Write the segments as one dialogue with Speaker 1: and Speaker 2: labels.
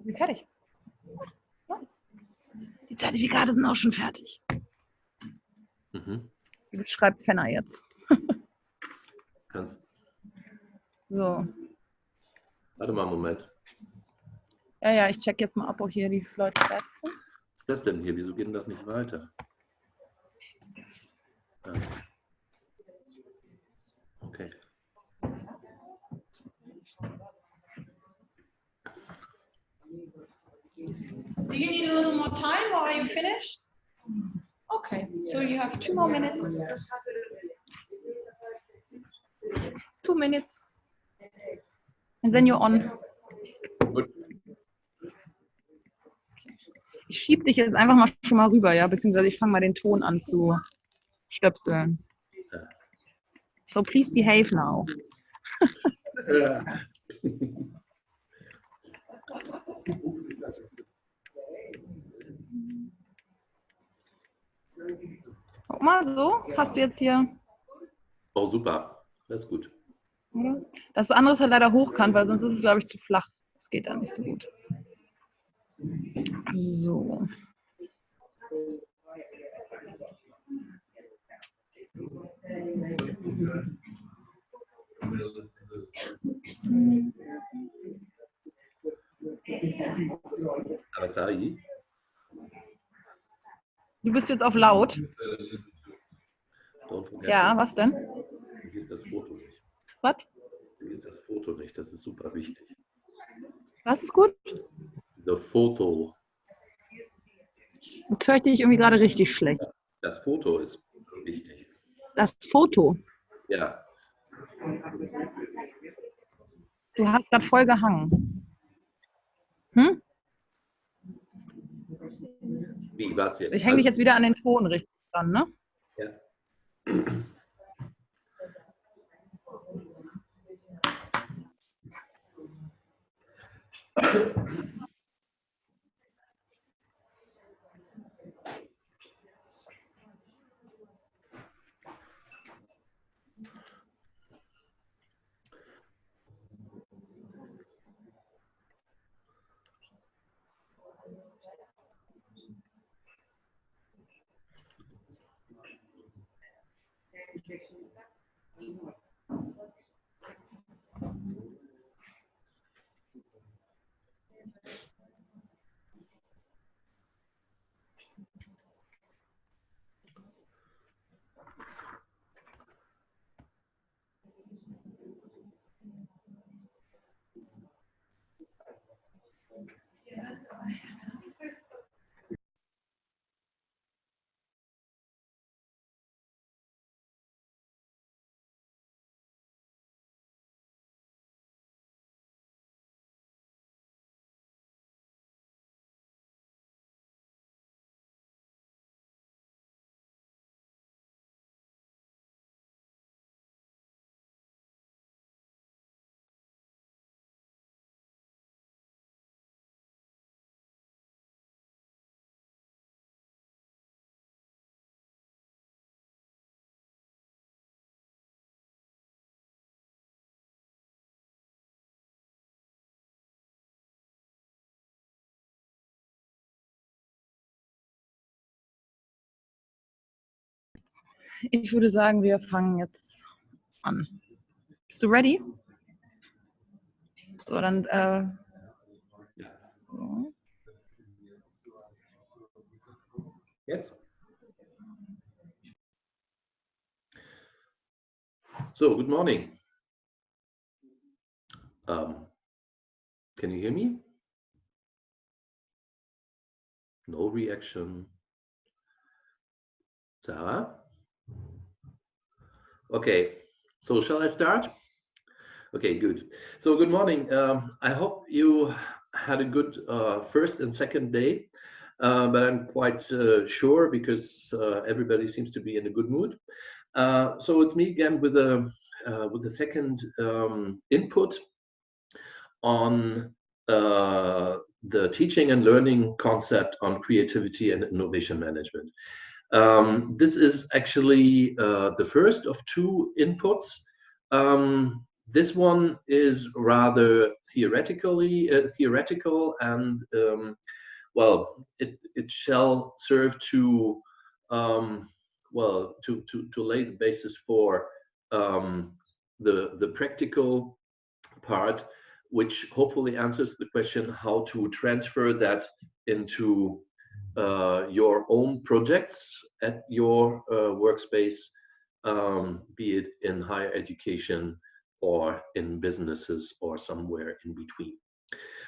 Speaker 1: Sind fertig. Nice. Die Zertifikate sind auch schon fertig. Wie schreibt Fenner jetzt?
Speaker 2: Kannst.
Speaker 1: So.
Speaker 2: Warte mal einen Moment.
Speaker 1: Ja, ich check jetzt mal ab, ob hier die Leute fertig sind.
Speaker 2: Was ist das denn hier? Wieso geht denn das nicht weiter? Ja. Okay.
Speaker 1: Do you need a little more time or are you finished? Okay, so you have 2 more minutes. 2 minutes. And then you're on.
Speaker 2: Gut.
Speaker 1: Ich schieb dich jetzt einfach mal schon mal rüber, ja, beziehungsweise ich fange mal den Ton an zu stöpseln.
Speaker 2: Ja.
Speaker 1: So please behave now. Guck mal, so, hast du jetzt hier.
Speaker 2: Oh, super. Das ist gut.
Speaker 1: Das andere ist halt leider hochkant, weil sonst ist es, glaube ich, zu flach. Das geht dann nicht so gut. So.
Speaker 2: Aber Sai?
Speaker 1: Du bist jetzt auf laut. Ja, was denn?
Speaker 2: Vergiss das Foto nicht.
Speaker 1: Was?
Speaker 2: Vergiss das Foto nicht, das ist super wichtig.
Speaker 1: Was ist gut?
Speaker 2: Das Foto.
Speaker 1: Jetzt höre ich dich irgendwie gerade richtig schlecht.
Speaker 2: Das Foto ist wichtig.
Speaker 1: Das Foto?
Speaker 2: Ja.
Speaker 1: Du hast gerade voll gehangen. Hm?
Speaker 2: Wie, was jetzt?
Speaker 1: Ich hänge dich jetzt wieder an den Ton richtig dran, ne?
Speaker 2: Ja.
Speaker 1: Ich würde sagen, wir fangen jetzt an. Bist du ready? So, dann so.
Speaker 2: Jetzt? So, good morning. Can you hear me? No reaction. Sarah? Okay, so shall I start? Okay, good. So good morning. I hope you had a good first and second day, but I'm quite sure because everybody seems to be in a good mood. So it's me again with a second input on the teaching and learning concept on creativity and innovation management. This is actually the first of two inputs. This one is rather theoretical, and well, it shall serve to well, to lay the basis for the practical part, which hopefully answers the question how to transfer that into your own projects at your workspace, be it in higher education or in businesses or somewhere in between.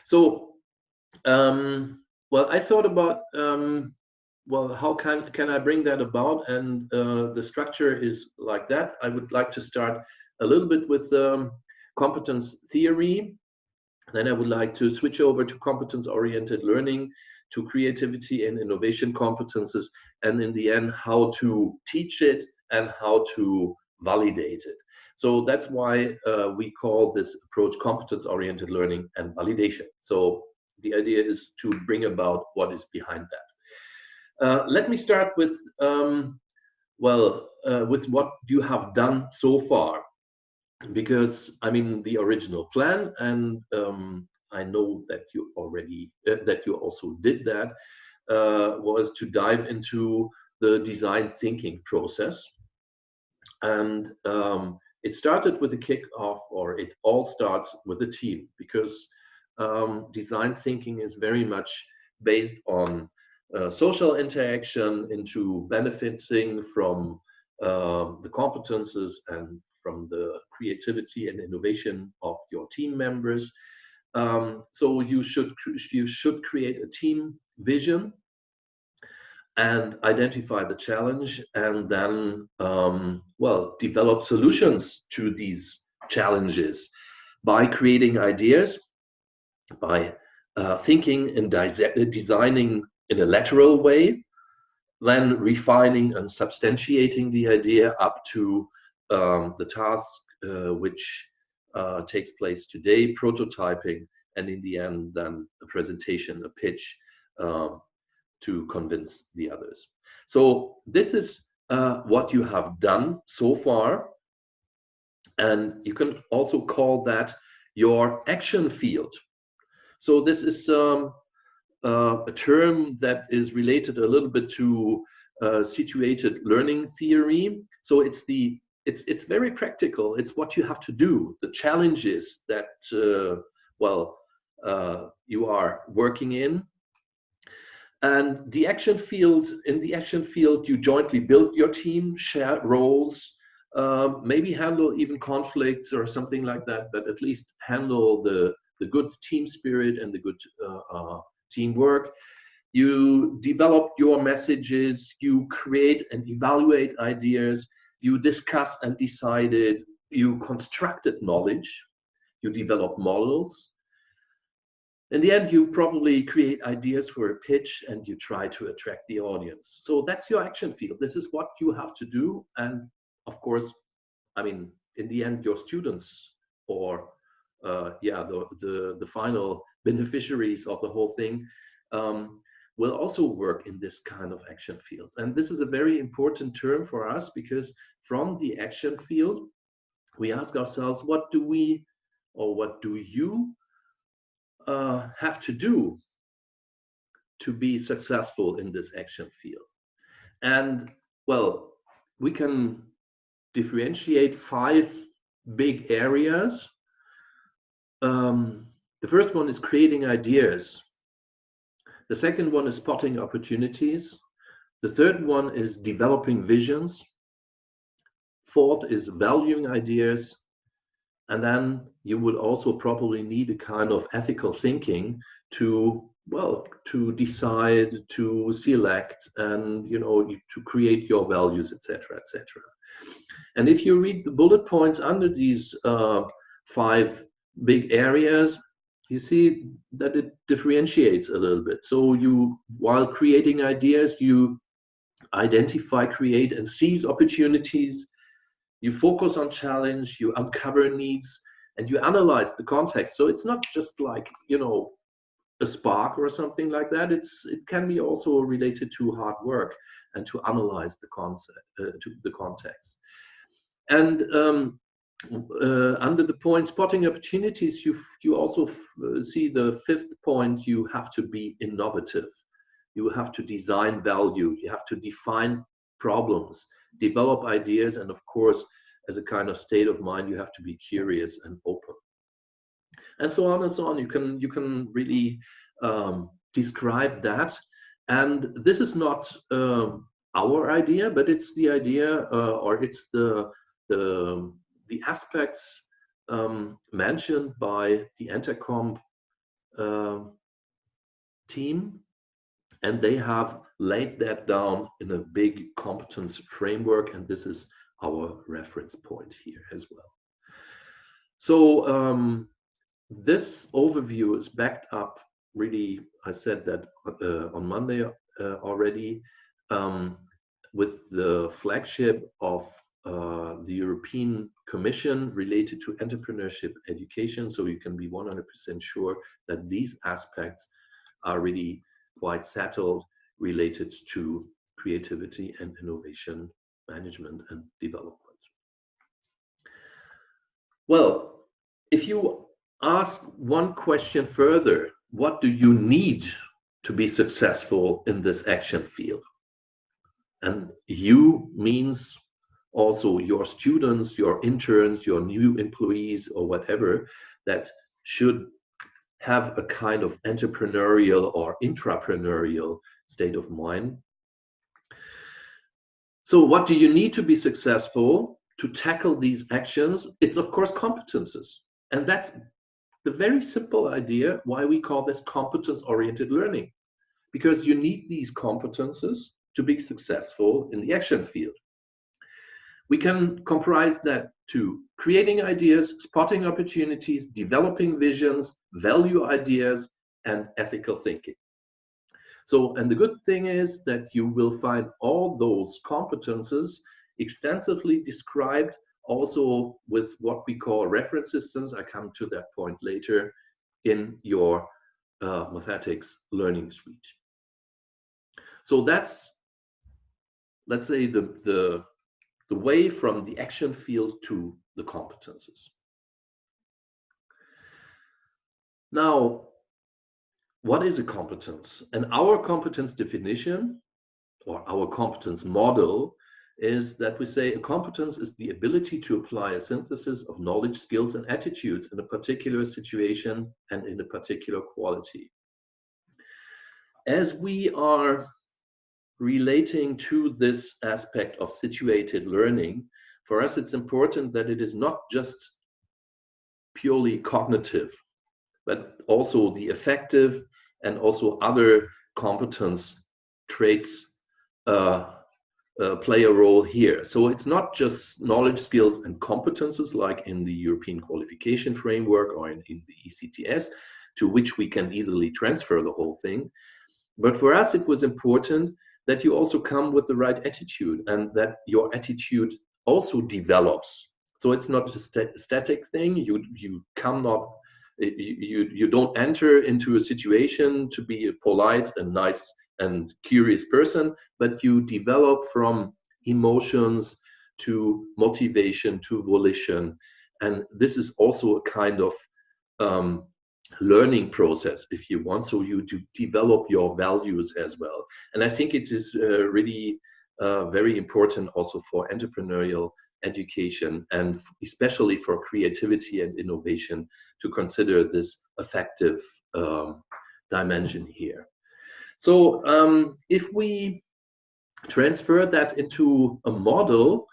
Speaker 2: So, well, I thought about well, how can I bring that about? And the structure is like that. I would like to start a little bit with competence theory. Then I would like to switch over to competence-oriented learning, to creativity and innovation competences, and in the end, how to teach it and how to validate it. So that's why we call this approach competence-oriented learning and validation. So the idea is to bring about what is behind that. Let me start with, well, with what you have done so far. Because I mean the original plan, and I know that you already that you also did that, was to dive into the design thinking process, and it started with a kick-off, or it all starts with a team, because design thinking is very much based on social interaction, into benefiting from the competences and from the creativity and innovation of your team members. So you should create a team vision and identify the challenge, and then well, develop solutions to these challenges by creating ideas, by thinking and designing in a lateral way, then refining and substantiating the idea up to the task which takes place today, prototyping, and in the end, then a presentation, a pitch to convince the others. So this is what you have done so far, and you can also call that your action field. So this is a term that is related a little bit to situated learning theory. So it's very practical. It's what you have to do, the challenges that well, you are working in. And the action field, in the action field, you jointly build your team, share roles, maybe handle even conflicts or something like that, but at least handle the good team spirit and the good teamwork. You develop your messages, you create and evaluate ideas, you discuss and decide it, you constructed knowledge, you develop models. In the end, you probably create ideas for a pitch and you try to attract the audience. So that's your action field. This is what you have to do. And of course, I mean, in the end, your students, or yeah, the final beneficiaries of the whole thing, will also work in this kind of action field. And this is a very important term for us, because from the action field, we ask ourselves, what do we, or what do you have to do to be successful in this action field? And well, we can differentiate 5 big areas. The first one is creating ideas. The second one is spotting opportunities. The third one is developing visions. Fourth is valuing ideas. And then you would also probably need a kind of ethical thinking to, well, to decide, to select, and to create your values, etc., etc. And if you read the bullet points under these 5 big areas, you see that it differentiates a little bit. So you, while creating ideas, you identify, create, and seize opportunities. You focus on challenge, you uncover needs, and you analyze the context. So it's not just like, a spark or something like that. It can be also related to hard work and to analyze the concept, to the context. And under the point spotting opportunities, you also see the fifth point. You have to be innovative. You have to design value. You have to define problems, develop ideas, and of course, as a kind of state of mind, you have to be curious and open, and so on and so on. You can really describe that. And this is not our idea, but it's the idea, or it's the aspects mentioned by the Intercomp team, and they have laid that down in a big competence framework, and this is our reference point here as well. So this overview is backed up, really, I said that on Monday already, with the flagship of the European Commission related to entrepreneurship education. So you can be 100% sure that these aspects are really quite settled, related to creativity and innovation management and development. Well, if you ask one question further, what do you need to be successful in this action field? And you means also your students, your interns, your new employees, or whatever, that should have a kind of entrepreneurial or intrapreneurial state of mind. So what do you need to be successful to tackle these actions? It's of course competences. And that's the very simple idea why we call this competence-oriented learning, because you need these competences to be successful in the action field. We can comprise that to creating ideas, spotting opportunities, developing visions, value ideas, and ethical thinking. So, and the good thing is that you will find all those competences extensively described, also with what we call reference systems. I come to that point later, in your mathematics learning suite. So that's, let's say, the way from the action field to the competences. Now, what is a competence? And our competence definition, or our competence model, is that we say a competence is the ability to apply a synthesis of knowledge, skills, and attitudes in a particular situation and in a particular quality. As we are relating to this aspect of situated learning, for us it's important that it is not just purely cognitive, but also the affective and also other competence traits play a role here. So it's not just knowledge, skills, and competences like in the European qualification framework or in the ECTS, to which we can easily transfer the whole thing. But for us, it was important that you also come with the right attitude, and that your attitude also develops. So it's not a static thing. You don't enter into a situation to be a polite and nice and curious person, but you develop from emotions to motivation to volition. And this is also a kind of learning process, if you want. So you develop your values as well. And I think it is really very important also for entrepreneurial education, and especially for creativity and innovation, to consider this affective dimension here. So if we transfer that into a model,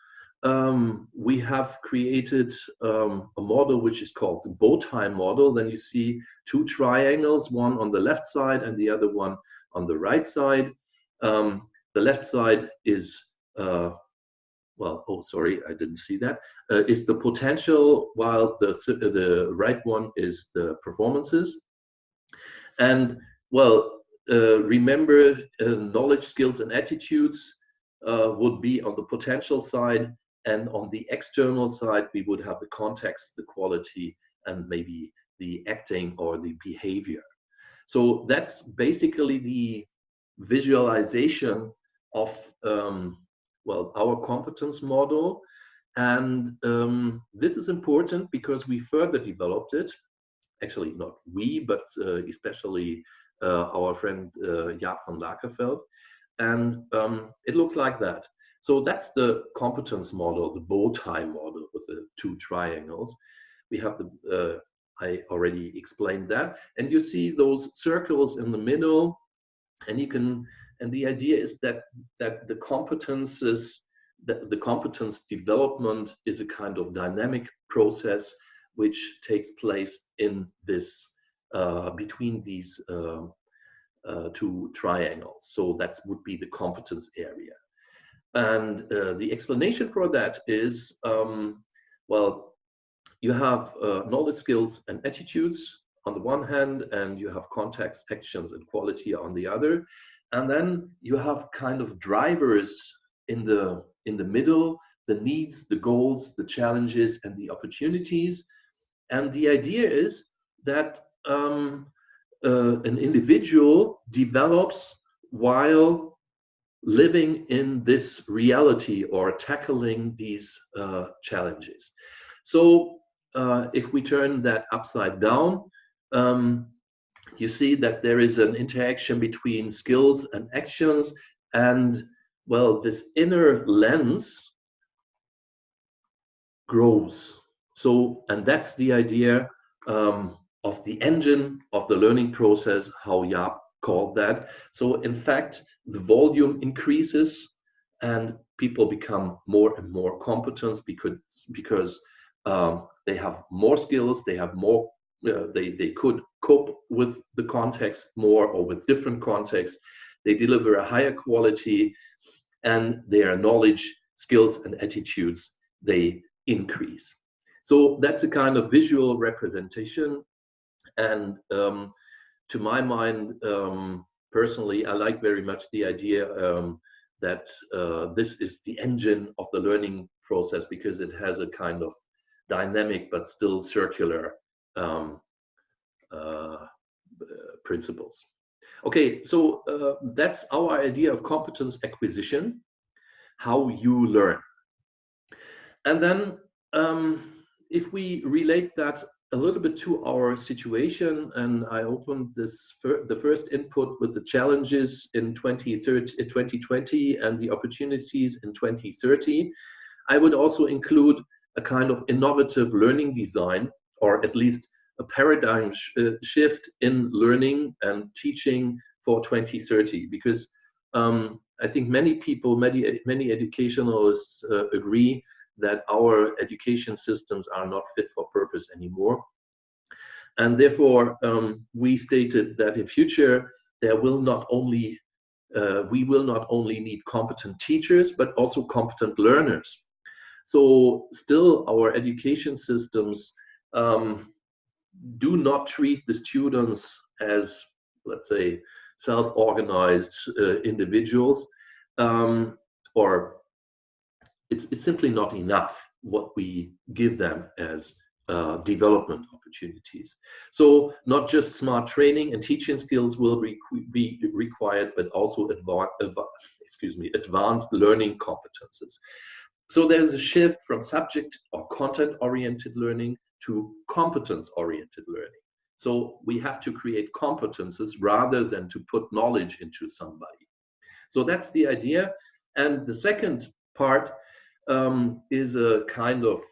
Speaker 2: we have created a model which is called the bow tie model. Then you see two triangles, one on the left side and the other one on the right side. The left side is, well, oh, sorry, I didn't see that, is the potential, while the right one is the performances. And, well, remember, knowledge, skills, and attitudes would be on the potential side, and on the external side, we would have the context, the quality, and maybe the acting or the behavior. So that's basically the visualization of well, our competence model. And this is important because we further developed it. Actually, not we, but especially our friend Jaap van Lakerveld. And it looks like that. So that's the competence model, the bow tie model with the two triangles. We have the, I already explained that. And you see those circles in the middle, and you can, and the idea is that the competences, the competence development is a kind of dynamic process which takes place in this, between these two triangles. So that would be the competence area. And the explanation for that is, well, you have knowledge, skills, and attitudes on the one hand, and you have context, actions, and quality on the other. And then you have kind of drivers in the middle, the needs, the goals, the challenges, and the opportunities. And the idea is that an individual develops while living in this reality or tackling these challenges. So if we turn that upside down, you see that there is an interaction between skills and actions, and well, this inner lens grows. So, and that's the idea of the engine of the learning process, how Jaap called that. So in fact, the volume increases and people become more and more competent because they have more skills, they have more, they could cope with the context more or with different contexts. They deliver a higher quality, and their knowledge, skills, and attitudes, they increase. So that's a kind of visual representation. And to my mind, personally, I like very much the idea that this is the engine of the learning process because it has a kind of dynamic but still circular principles. Okay, so that's our idea of competence acquisition, how you learn. And then if we relate that a little bit to our situation, and I opened this the first input with the challenges in 2020 and the opportunities in 2030, I would also include a kind of innovative learning design, or at least a paradigm shift in learning and teaching for 2030, because I think many people, many educationalists agree that our education systems are not fit for purpose anymore. And therefore, we stated that in future, there will not only, we will not only need competent teachers, but also competent learners. So still our education systems do not treat the students as, let's say, self-organized individuals, or it's simply not enough what we give them as development opportunities. So not just smart training and teaching skills will be required, but also advanced learning competences. So there's a shift from subject or content-oriented learning to competence-oriented learning. So we have to create competences rather than to put knowledge into somebody. So that's the idea. And the second part is a kind of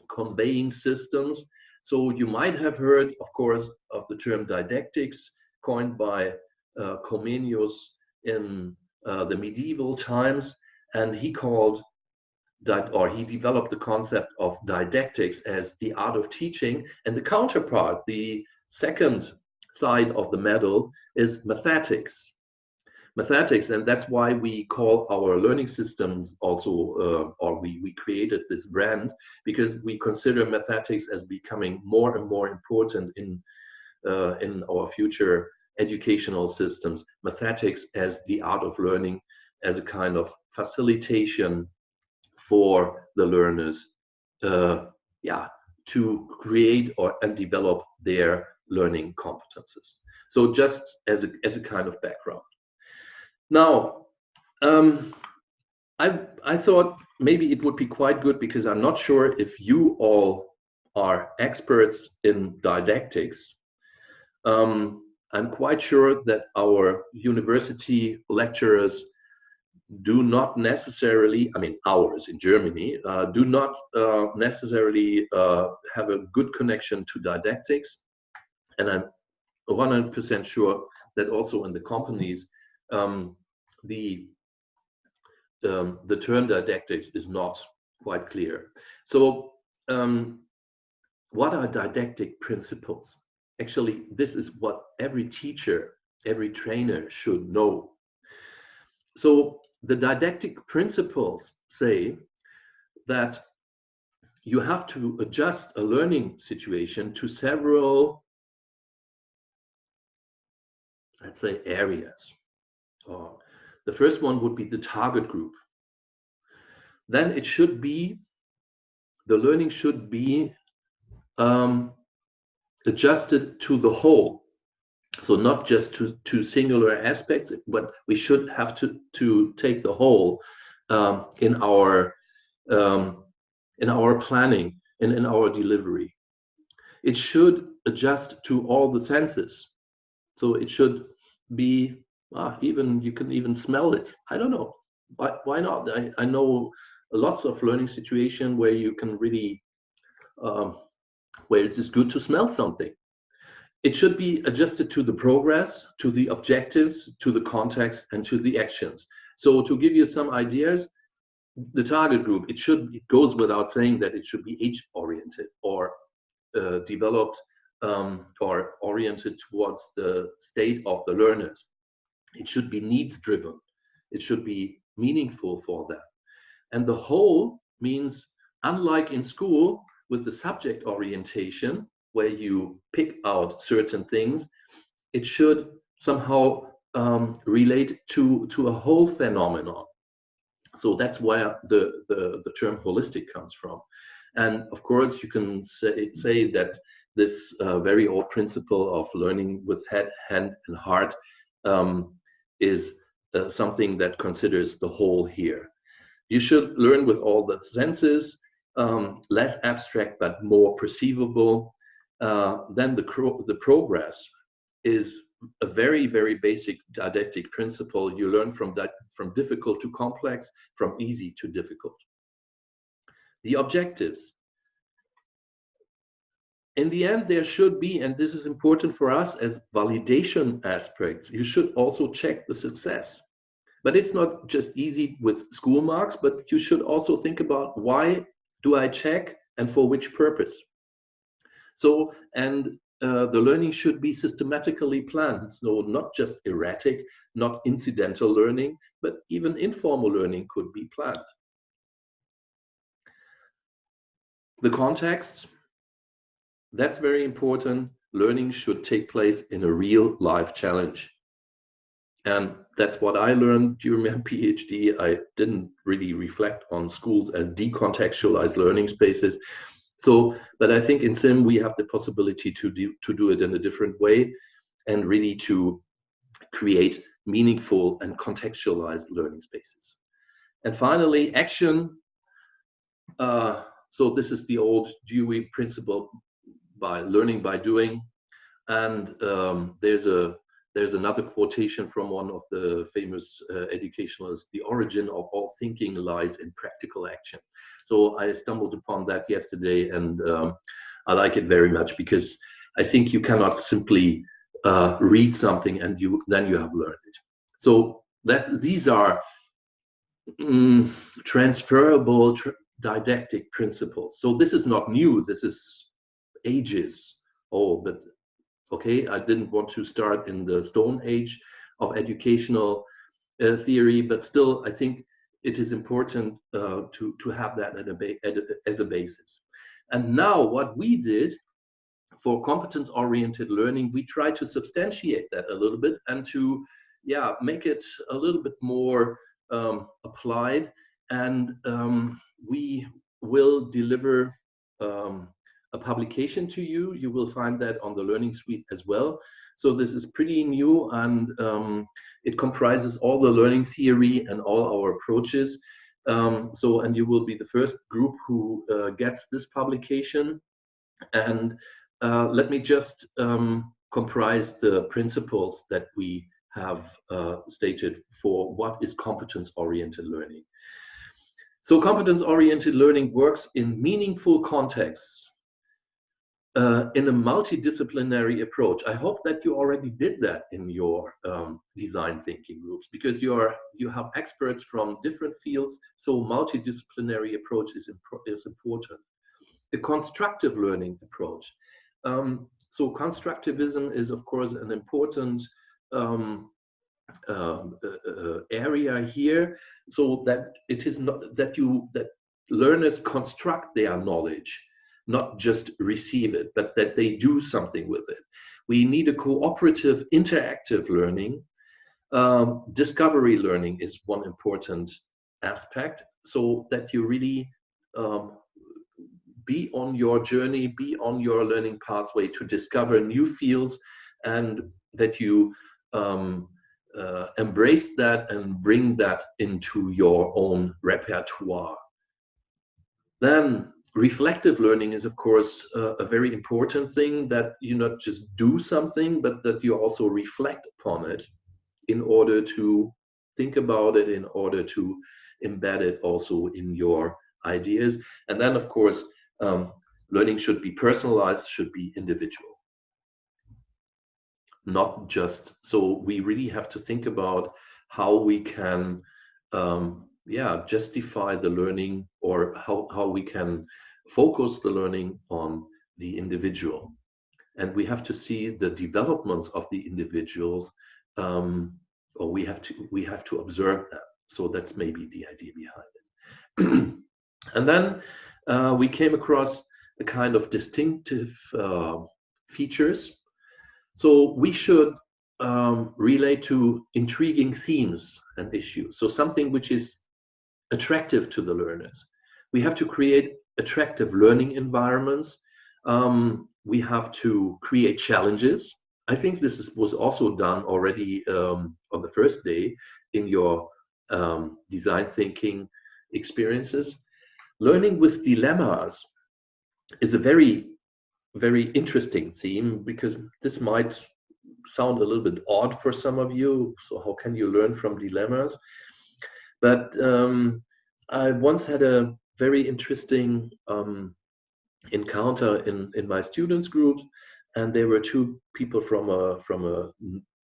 Speaker 2: conveying systems. So you might have heard, of course, of the term didactics, coined by Comenius in the medieval times, and he called that, or he developed the concept of didactics as the art of teaching. And the counterpart, the second side of the medal, is mathematics. Mathematics, and that's why we call our learning systems also, or we created this brand, because we consider mathematics as becoming more and more important in our future educational systems. Mathematics as the art of learning, as a kind of facilitation for the learners, to create and develop their learning competences. So just as a kind of background. Now, I thought maybe it would be quite good, because I'm not sure if you all are experts in didactics. I'm quite sure that our university lecturers do not necessarily, I mean ours in Germany, do not necessarily have a good connection to didactics. And I'm 100% sure that also in the companies, the term didactics is not quite clear. So what are didactic principles? Actually, this is what every teacher, every trainer should know. So the didactic principles say that you have to adjust a learning situation to several, let's say, areas. The first one would be the target group. Then it should be, the learning should be adjusted to the whole. So not just to singular aspects, but we should have to take the whole in our planning and in our delivery. It should adjust to all the senses. So it should be, even you can even smell it. I don't know. Why not? I know lots of learning situations where you can really, where it is good to smell something. It should be adjusted to the progress, to the objectives, to the context, and to the actions. So to give you some ideas, the target group, it goes without saying that it should be age-oriented or developed or oriented towards the state of the learners. It should be needs-driven. It should be meaningful for them. And the whole means, unlike in school with the subject orientation, where you pick out certain things, it should somehow relate to a whole phenomenon. So that's where the term holistic comes from. And of course, you can say that this very old principle of learning with head, hand, and heart is something that considers the whole here. You should learn with all the senses, less abstract but more perceivable. Then the progress is a very, very basic didactic principle. You learn from difficult to complex, from easy to difficult. The objectives. In the end, there should be, and this is important for us as validation aspects, you should also check the success. But it's not just easy with school marks, but you should also think about, why do I check and for which purpose? So, and the learning should be systematically planned. So not just erratic, not incidental learning, but even informal learning could be planned. The context, that's very important. Learning should take place in a real life challenge. And that's what I learned during my PhD. I didn't really reflect on schools as decontextualized learning spaces. So, but I think in CIM we have the possibility to do it in a different way, and really to create meaningful and contextualized learning spaces. And finally, action. So this is the old Dewey principle, by learning by doing. And there's another quotation from one of the famous educationalists: the origin of all thinking lies in practical action. So I stumbled upon that yesterday, and I like it very much, because I think you cannot simply read something and then you have learned it. So these are transferable didactic principles. So this is not new. This is ages old, but okay, I didn't want to start in the Stone Age of educational theory, but still, I think it is important to have that as a basis. And now what we did for competence-oriented learning, we try to substantiate that a little bit, and to make it a little bit more applied. And we will deliver a publication to you. You will find that on the Learning Suite as well. So this is pretty new, and it comprises all the learning theory and all our approaches. And you will be the first group who gets this publication. And let me just comprise the principles that we have stated for what is competence-oriented learning. So competence-oriented learning works in meaningful contexts in a multidisciplinary approach. I hope that you already did that in your design thinking groups, because you have experts from different fields, so multidisciplinary approach is important. The constructive learning approach. So constructivism is, of course, an important area here, so that it is not that learners construct their knowledge, not just receive it, but that they do something with it. We need a cooperative, interactive learning. Discovery learning is one important aspect, so that you really be on your journey, be on your learning pathway to discover new fields, and that you embrace that and bring that into your own repertoire. Then reflective learning is, of course, a very important thing, that you not just do something, but that you also reflect upon it in order to think about it, in order to embed it also in your ideas. And then, of course, learning should be personalized, should be individual. Not just, so we really have to think about how we can justify the learning, or how we can focus the learning on the individual. And we have to see the developments of the individuals, or we have to observe them. So that's maybe the idea behind it. And then we came across a kind of distinctive features. So we should relate to intriguing themes and issues. So something which is attractive to the learners. We have to create attractive learning environments. We have to create challenges. I think this was also done already on the first day in your design thinking experiences. Learning with dilemmas is a very, very interesting theme, because this might sound a little bit odd for some of you. So how can you learn from dilemmas? But I once had a very interesting encounter in my students group, and there were two people from a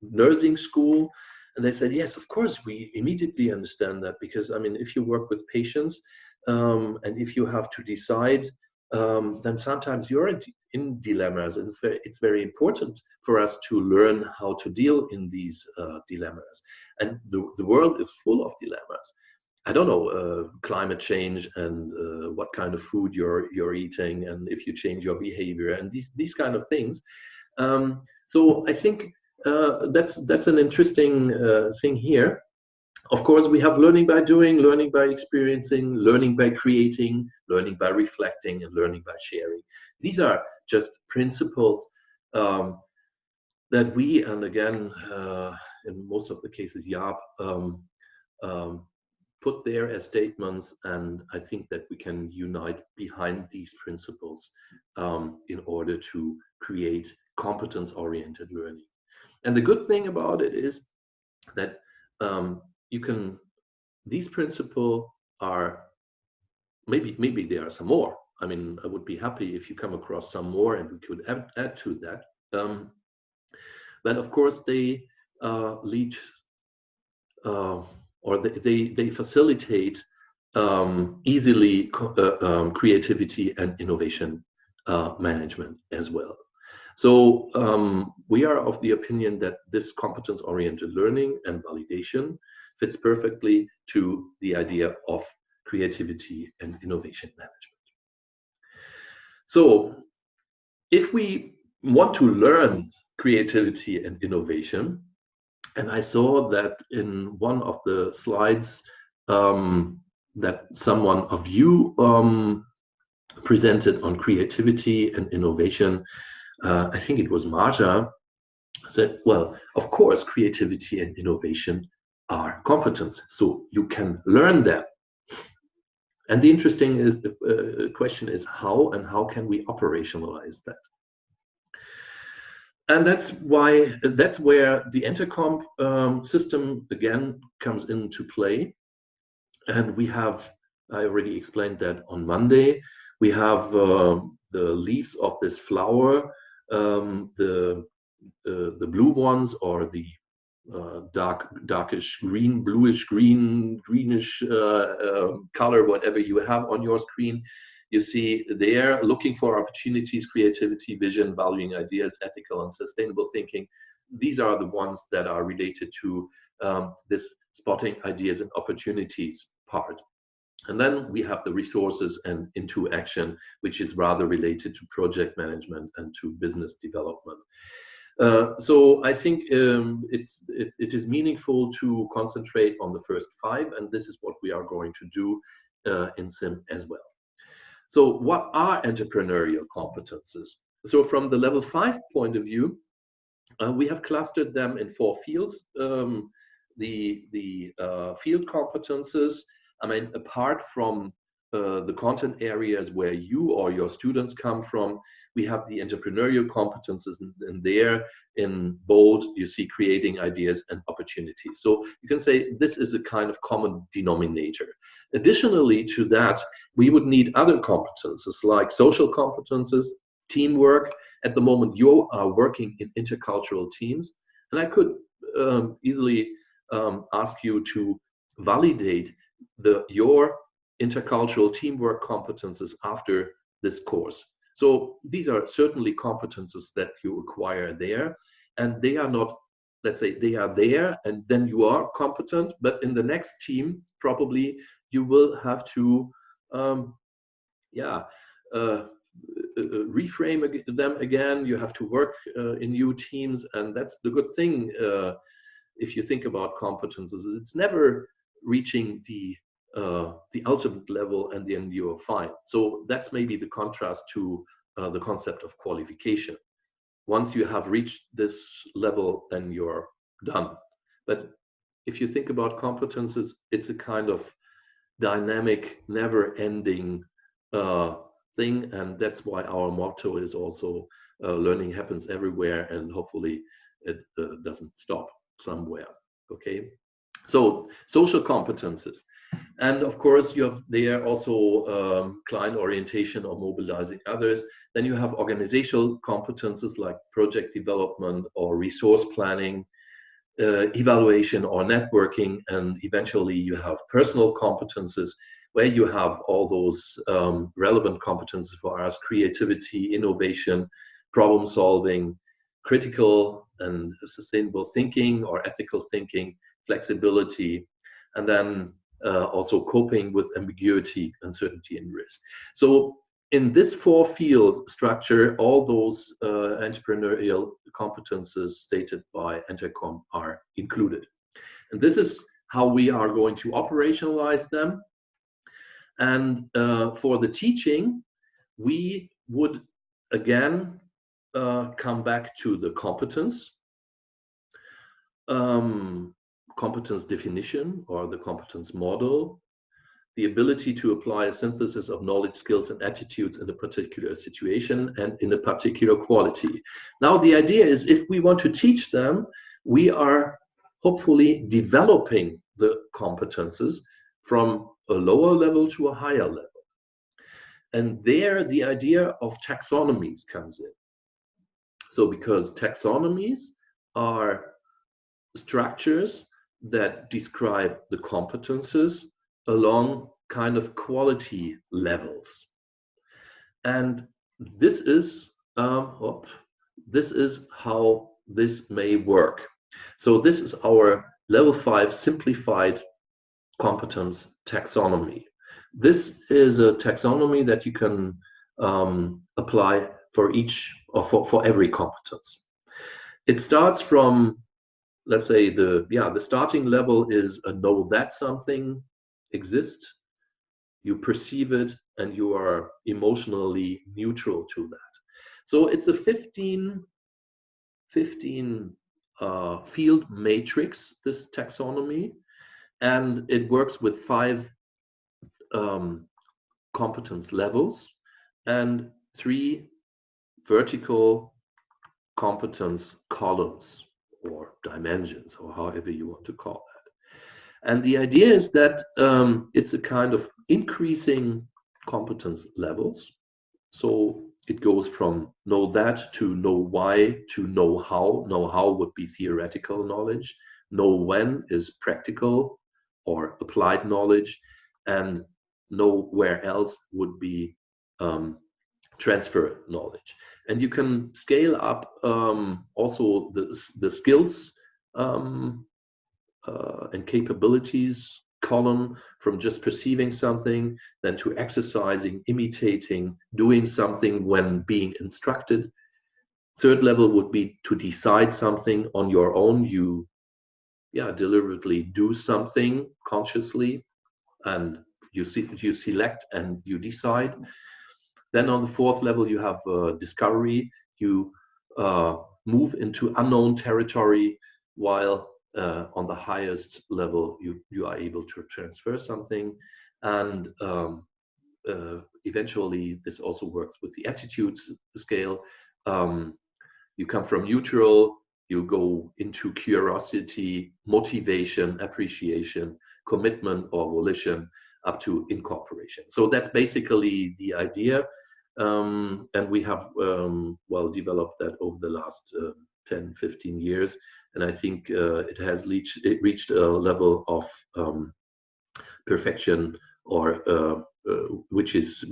Speaker 2: nursing school, and they said, yes, of course, we immediately understand that, because I mean, if you work with patients and if you have to decide, then sometimes you're in dilemmas, and it's very important for us to learn how to deal in these dilemmas. And the world is full of dilemmas. I don't know, climate change, and what kind of food you're eating, and if you change your behavior, and these kind of things. So I think that's an interesting thing here. Of course, we have learning by doing, learning by experiencing, learning by creating, learning by reflecting, and learning by sharing. These are just principles that we, and again, in most of the cases, Jaap, put there as statements, and I think that we can unite behind these principles in order to create competence-oriented learning. And the good thing about it is that these principles are, maybe there are some more. I mean, I would be happy if you come across some more and we could add to that. But of course, they lead or they facilitate easily creativity and innovation management as well. So we are of the opinion that this competence-oriented learning and validation fits perfectly to the idea of creativity and innovation management. So if we want to learn creativity and innovation, and I saw that in one of the slides that someone of you presented on creativity and innovation, I think it was Marja, said, well, of course, creativity and innovation are competence, so you can learn them. And the interesting question is how, and how can we operationalize that? And that's where the Intercomp system again comes into play. And we have, I already explained that on Monday, we have the leaves of this flower, the blue ones, or the darkish green, bluish green, greenish color, whatever you have on your screen. You see there, looking for opportunities, creativity, vision, valuing ideas, ethical and sustainable thinking. These are the ones that are related to this spotting ideas and opportunities part. And then we have the resources and into action, which is rather related to project management and to business development. So I think it is meaningful to concentrate on the first 5, and this is what we are going to do in CIM as well. So what are entrepreneurial competences? So from the level 5 point of view, we have clustered them in 4 fields. The field competences, I mean, apart from the content areas where you or your students come from, we have the entrepreneurial competences, and there in bold you see creating ideas and opportunities. So you can say this is a kind of common denominator. Additionally to that, we would need other competences like social competences, teamwork. At the moment you are working in intercultural teams, and I could easily ask you to validate your intercultural teamwork competences after this course. So these are certainly competences that you acquire there, and they are not, let's say, they are there and then you are competent, but in the next team probably you will have to reframe them again. You have to work in new teams, and that's the good thing. If you think about competences, it's never reaching the ultimate level and then you are fine. So that's maybe the contrast to the concept of qualification. Once you have reached this level, then you're done. But if you think about competences, it's a kind of dynamic, never-ending thing, and that's why our motto is also learning happens everywhere, and hopefully it doesn't stop somewhere. Okay, so social competences. And of course, you have there also client orientation or mobilizing others. Then you have organizational competences like project development or resource planning, evaluation or networking, and eventually you have personal competences where you have all those relevant competences for us: creativity, innovation, problem solving, critical and sustainable thinking or ethical thinking, flexibility, and then also coping with ambiguity, uncertainty, and risk. So in this 4-field structure, all those entrepreneurial competences stated by Intercomp are included. And this is how we are going to operationalize them. And for the teaching, we would again come back to the competence definition or the competence model, the ability to apply a synthesis of knowledge, skills, and attitudes in a particular situation and in a particular quality. Now, the idea is if we want to teach them, we are hopefully developing the competences from a lower level to a higher level. And there, the idea of taxonomies comes in. So because taxonomies are structures that describe the competences along kind of quality levels, and this is how this may work. So this is our level 5 simplified competence taxonomy. This is a taxonomy that you can apply for each or for every competence. It starts from, let's say, the starting level is a know that something exists. you perceive it, and you are emotionally neutral to that. So it's a 15 field matrix, this taxonomy, and it works with 5 um, competence levels and 3 vertical competence columns or dimensions, or however you want to call that. And the idea is that it's a kind of increasing competence levels. So it goes from know that to know why to know how. Know how would be theoretical knowledge. Know when is practical or applied knowledge. And know where else would be transfer knowledge. And you can scale up also the skills and capabilities column, from just perceiving something, then to exercising, imitating, doing something when being instructed. Third level would be to decide something on your own. You deliberately do something consciously, and you select and you decide. Then on the fourth level, you have discovery. You move into unknown territory, while on the highest level, you are able to transfer something. And eventually, this also works with the attitudes scale. You come from neutral, you go into curiosity, motivation, appreciation, commitment or volition, up to incorporation. So that's basically the idea. And we have developed that over the last 10, 15 years. And I think it has reached a level of perfection, or which is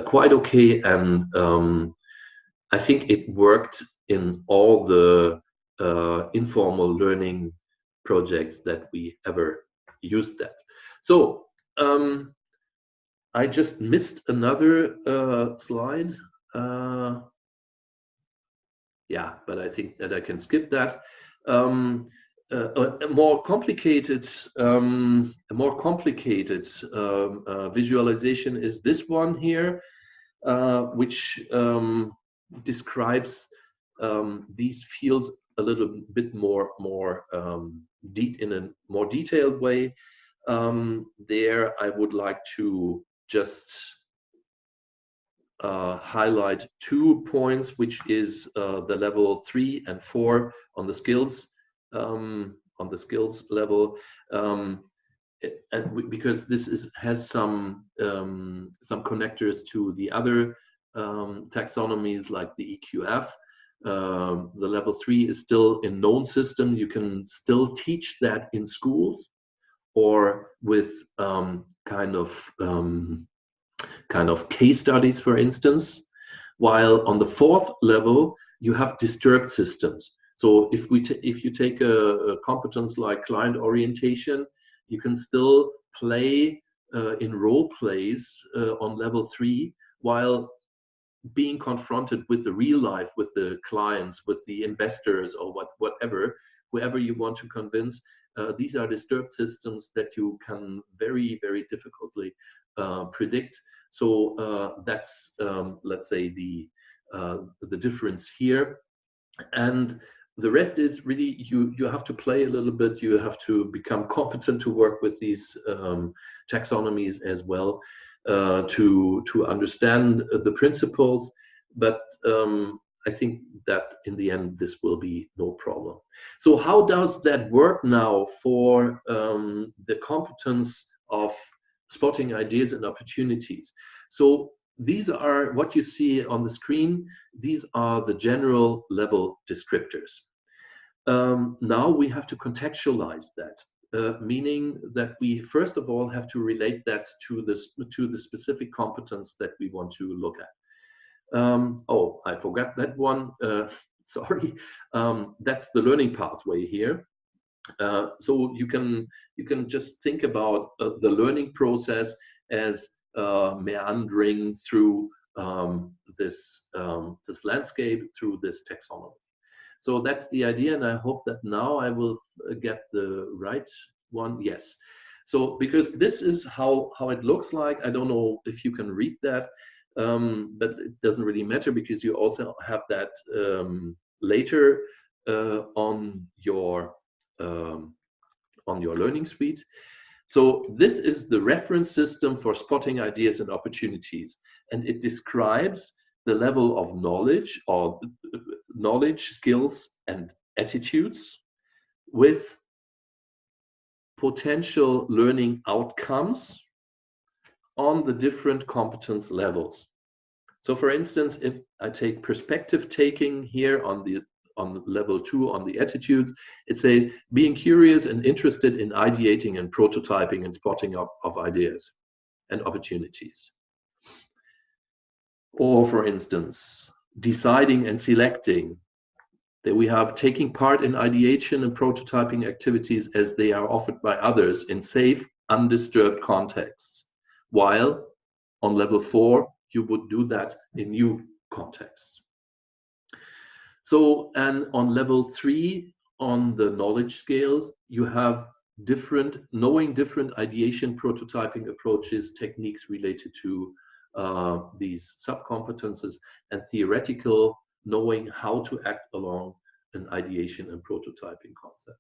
Speaker 2: quite okay. And I think it worked in all the informal learning projects that we ever used that. So I just missed another slide. Yeah, but I think that I can skip that. A more complicated visualization is this one here, which describes these fields a little bit more in a more detailed way. There, I would like to just highlight 2 points, which is the level 3 and 4 on the skills level, because this has some connectors to the other taxonomies, like the EQF. The level 3 is still in known system. You can still teach that in schools, or with kind of case studies, for instance. While on the 4th level, you have disturbed systems. So if you take a competence like client orientation, you can still play in role plays on level 3, while being confronted with the real life, with the clients, with the investors, or whoever you want to convince. These are disturbed systems that you can very, very difficultly predict. So that's, let's say, the difference here. And the rest is really, you have to play a little bit. You have to become competent to work with these taxonomies as well, to understand the principles. But I think that in the end, this will be no problem. So how does that work now for the competence of spotting ideas and opportunities? So these are what you see on the screen. These are the general level descriptors. Now we have to contextualize that, meaning that we first of all have to relate that to the specific competence that we want to look at. Oh, I forgot that one. Sorry. That's the learning pathway here. So you can just think about the learning process as meandering through this landscape, through this taxonomy. So that's the idea, and I hope that now I will get the right one. Yes. So because this is how it looks like. I don't know if you can read that, but it doesn't really matter because you also have that later on your learning suite. So this is the reference system for spotting ideas and opportunities, and it describes the level of knowledge or knowledge, skills, and attitudes with potential learning outcomes on the different competence levels. So for instance, if I take perspective taking here on level 2 on the attitudes, it's being curious and interested in ideating and prototyping and spotting of ideas and opportunities. Or for instance, deciding and selecting, that we have taking part in ideation and prototyping activities as they are offered by others in safe, undisturbed contexts, while on level 4, you would do that in new contexts. So, and on level 3, on the knowledge scales, you have knowing different ideation prototyping approaches, techniques related to these sub-competences, and theoretical knowing how to act along an ideation and prototyping concept.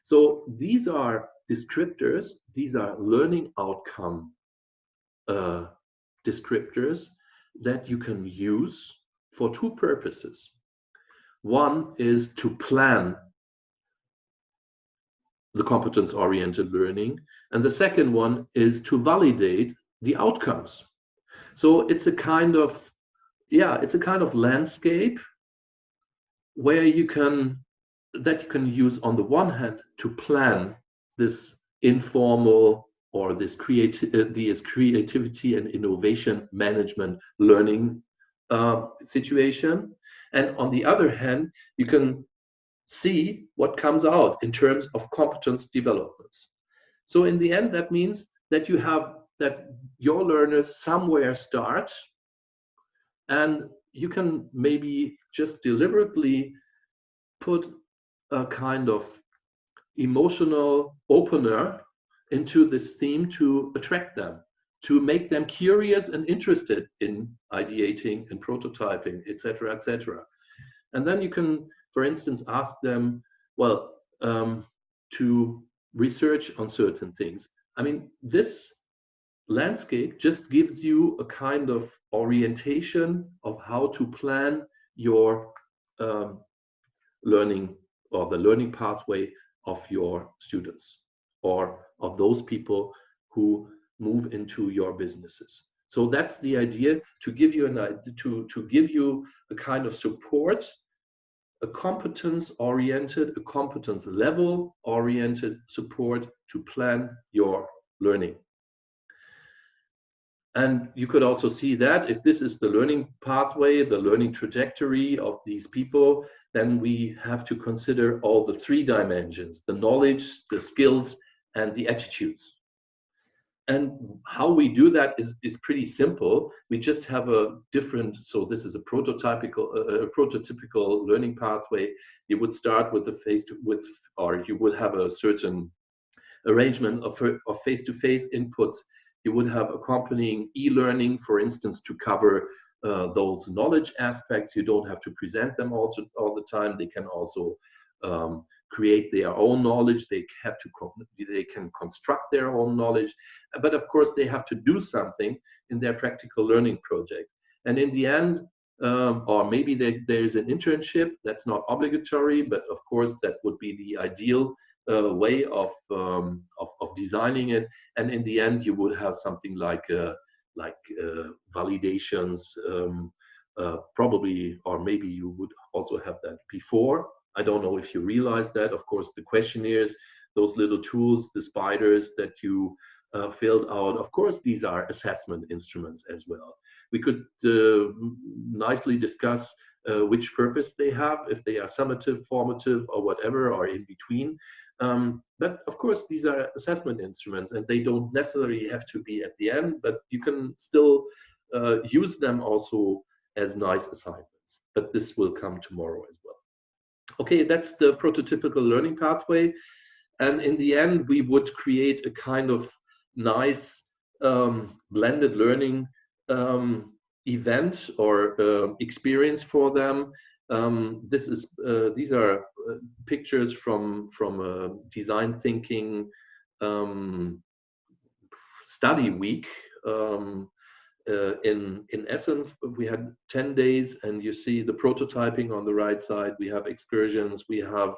Speaker 2: So these are descriptors, these are learning outcome descriptors that you can use for two purposes. One is to plan the competence-oriented learning, and the second one is to validate the outcomes. So it's a kind of, landscape where you can use on the one hand to plan this informal or this creativity and innovation management learning situation, and on the other hand you can see what comes out in terms of competence developments. So in the end, that means that your learners somewhere start, and you can maybe just deliberately put a kind of emotional opener into this theme to attract them, to make them curious and interested in ideating and prototyping, etc., etc. And then you can, for instance, ask them, to research on certain things. I mean, this landscape just gives you a kind of orientation of how to plan your learning, or the learning pathway of your students or of those people who move into your businesses. So that's the idea, to give you to give you a kind of support, a competence-oriented, a competence level-oriented support to plan your learning. And you could also see that if this is the learning pathway, the learning trajectory of these people, then we have to consider all the three dimensions: the knowledge, the skills, and the attitudes. And how we do that is pretty simple. We just have a different, so this is a prototypical learning pathway. You would start with or you would have a certain arrangement of face-to-face inputs. You would have accompanying e-learning, for instance, to cover those knowledge aspects. You don't have to present them all the time. They can also create their own knowledge. They can construct their own knowledge. But of course, they have to do something in their practical learning project. And in the end, or maybe there's an internship that's not obligatory, but of course that would be the ideal way of designing it. And in the end, you would have something like validations, probably, or maybe you would also have that before. I don't know if you realize that. Of course, the questionnaires, those little tools, the spiders that you filled out, of course, these are assessment instruments as well. We could nicely discuss which purpose they have, if they are summative, formative, or whatever, or in between. But of course, these are assessment instruments, and they don't necessarily have to be at the end, but you can still use them also as nice assignments. But this will come tomorrow as well. Okay, that's the prototypical learning pathway. And in the end, we would create a kind of nice blended learning event or experience for them. These are pictures from design thinking study week. In Essen, we had 10 days, and you see the prototyping on the right side. We have excursions, we have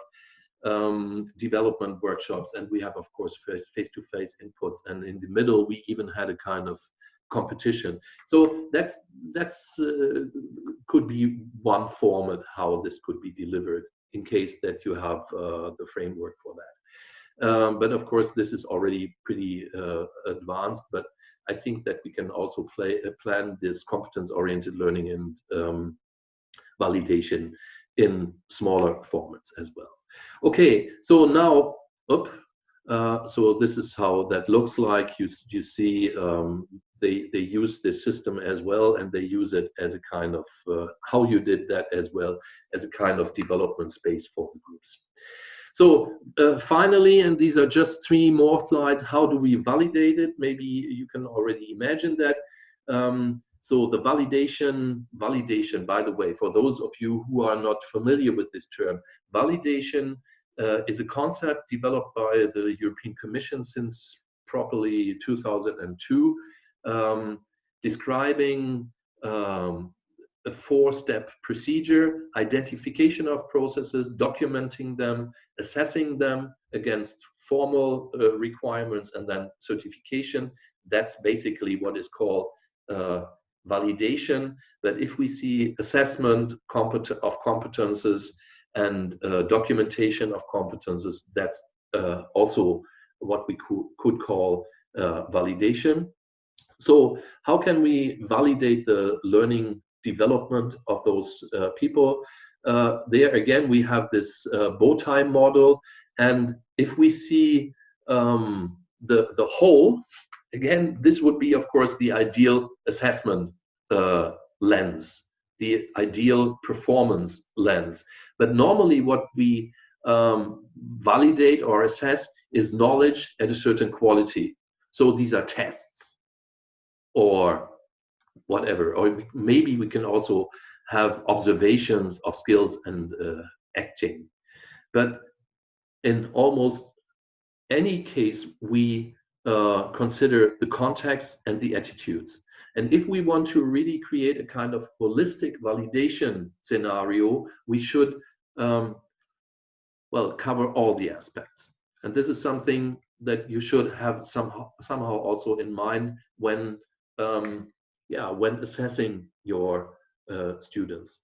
Speaker 2: development workshops, and we have, of course, face-to-face inputs. And in the middle, we even had a kind of competition. So that's could be one format how this could be delivered in case that you have the framework for that. But of course, this is already pretty advanced. But I think that we can also plan this competence-oriented learning and validation in smaller formats as well. Okay, so now, so this is how that looks like. You see, they use this system as well, and they use it as a kind of how you did that as well as a kind of development space for the groups. So finally, and these are just 3 more slides, how do we validate it? Maybe you can already imagine that. So the validation, by the way, for those of you who are not familiar with this term, validation is a concept developed by the European Commission since probably 2002, describing a 4-step procedure: identification of processes, documenting them, assessing them against formal requirements, and then certification. That's basically what is called validation. But if we see assessment of competences and documentation of competences, that's also what we could call validation. So how can we validate the learning development of those people? There again, we have this bow tie model, and if we see the whole, again, this would be, of course, the ideal assessment lens, the ideal performance lens. But normally what we validate or assess is knowledge at a certain quality. So these are tests or whatever, or maybe we can also have observations of skills and acting. But in almost any case, we consider the context and the attitudes. And if we want to really create a kind of holistic validation scenario, we should well, cover all the aspects. And this is something that you should have somehow also in mind when when assessing your students.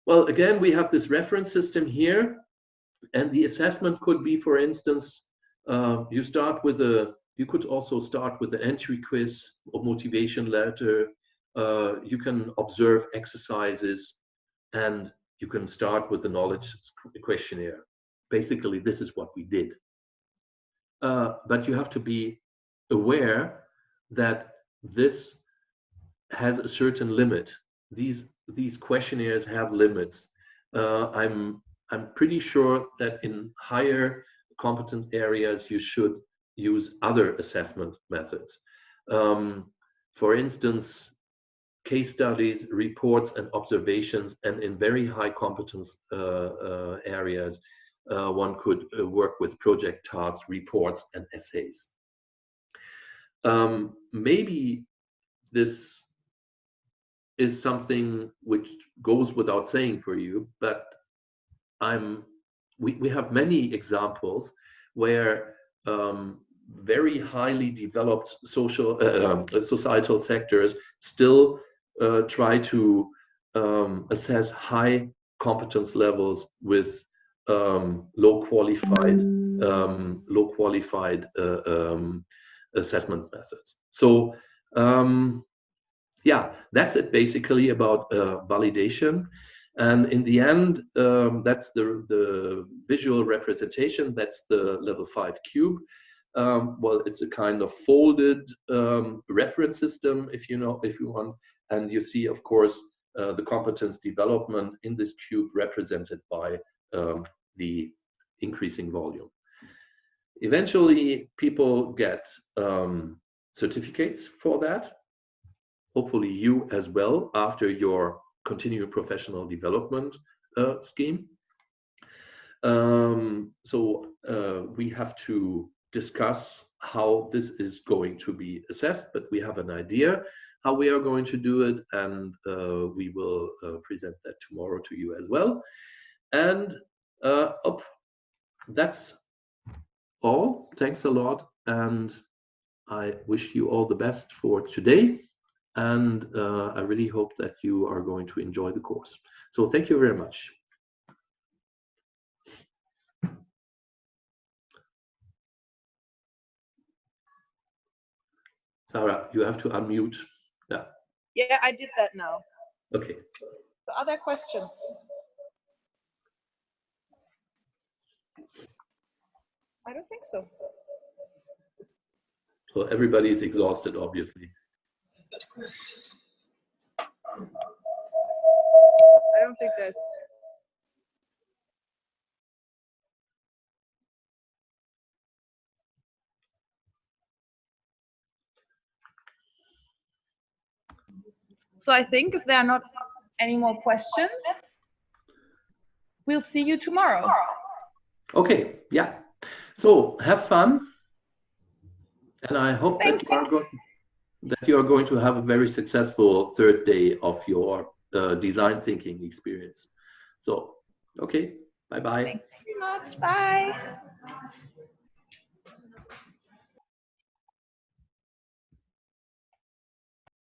Speaker 2: Well, again, we have this reference system here, and the assessment could be, for instance, you could also start with an entry quiz or motivation letter. You can observe exercises, and you can start with the knowledge questionnaire. Basically, this is what we did. But you have to be aware that this has a certain limit. These questionnaires have limits. I'm pretty sure that in higher competence areas you should use other assessment methods. For instance, case studies, reports, and observations, and in very high competence areas, one could work with project tasks, reports, and essays. Maybe this is something which goes without saying for you, but we have many examples where very highly developed societal sectors still try to assess high competence levels with low qualified assessment methods. So yeah, that's it basically about validation. And in the end, that's the visual representation. That's the level 5 cube. Well, it's a kind of folded reference system, if you want. And you see, of course, the competence development in this cube represented by the increasing volume. Eventually, people get certificates for that. Hopefully you as well after your continuing professional development scheme. So we have to discuss how this is going to be assessed, but we have an idea how we are going to do it, and we will present that tomorrow to you as well. And that's all. Thanks a lot, and I wish you all the best for today. And I really hope that you are going to enjoy the course. So thank you very much. Sarah, you have to unmute. Yeah.
Speaker 3: Yeah, I did that now.
Speaker 2: Okay.
Speaker 3: Other questions? I don't think so.
Speaker 2: So everybody is exhausted, obviously.
Speaker 3: I don't think there's.
Speaker 1: So I think if there are not any more questions, we'll see you tomorrow.
Speaker 2: Okay, yeah. So have fun. And I hope that you are going to have a very successful third day of your design thinking experience. So, okay, bye-bye.
Speaker 1: Thank you very much. Bye.